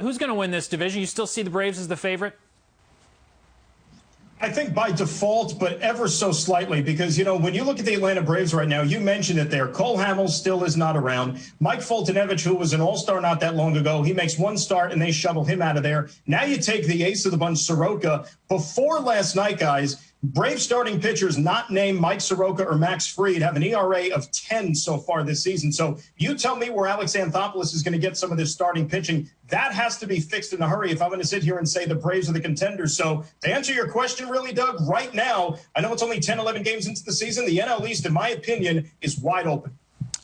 who's going to win this division? You still see the Braves as the favorite? I think by default, but ever so slightly, because, when you look at the Atlanta Braves right now, you mentioned it there. Cole Hamels still is not around. Mike Foltynewicz, who was an all-star not that long ago, he makes one start and they shuttle him out of there. Now you take the ace of the bunch, Soroka. Before last night, guys, Braves starting pitchers not named Mike Soroka or Max Fried have an ERA of 10 so far this season. So you tell me where Alex Anthopoulos is going to get some of this starting pitching. That has to be fixed in a hurry if I'm going to sit here and say the Braves are the contenders. So to answer your question, really, Doug, right now, I know it's only 10, 11 games into the season. The NL East, in my opinion, is wide open.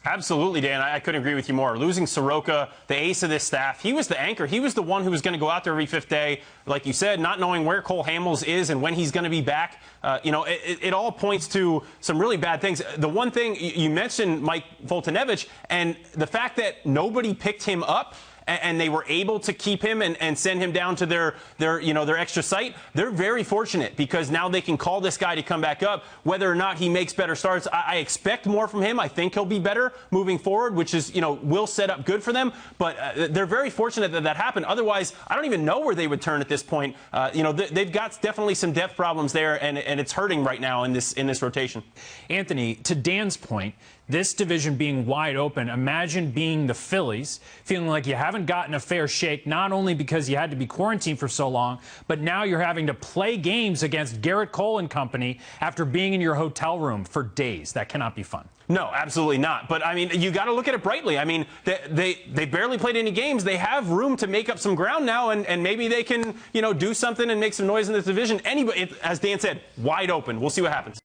Absolutely, Dan. I couldn't agree with you more. Losing Soroka, the ace of this staff, he was the anchor. He was the one who was going to go out there every fifth day, like you said, not knowing where Cole Hamels is and when he's going to be back. It all points to some really bad things. The one thing you mentioned, Mike Foltynewicz, and the fact that nobody picked him up and they were able to keep him and send him down to their extra site. They're very fortunate because now they can call this guy to come back up. Whether or not he makes better starts, I expect more from him. I think he'll be better moving forward, which is, will set up good for them. But they're very fortunate that happened. Otherwise, I don't even know where they would turn at this point. They've got definitely some depth problems there, and it's hurting right now in this rotation. Anthony, to Dan's point, this division being wide open, imagine being the Phillies, feeling like you haven't gotten a fair shake, not only because you had to be quarantined for so long, but now you're having to play games against Garrett Cole and company after being in your hotel room for days. That cannot be fun. No, absolutely not. But, I mean, you got to look at it brightly. I mean, they barely played any games. They have room to make up some ground now, and maybe they can, do something and make some noise in this division. Anybody, as Dan said, wide open. We'll see what happens.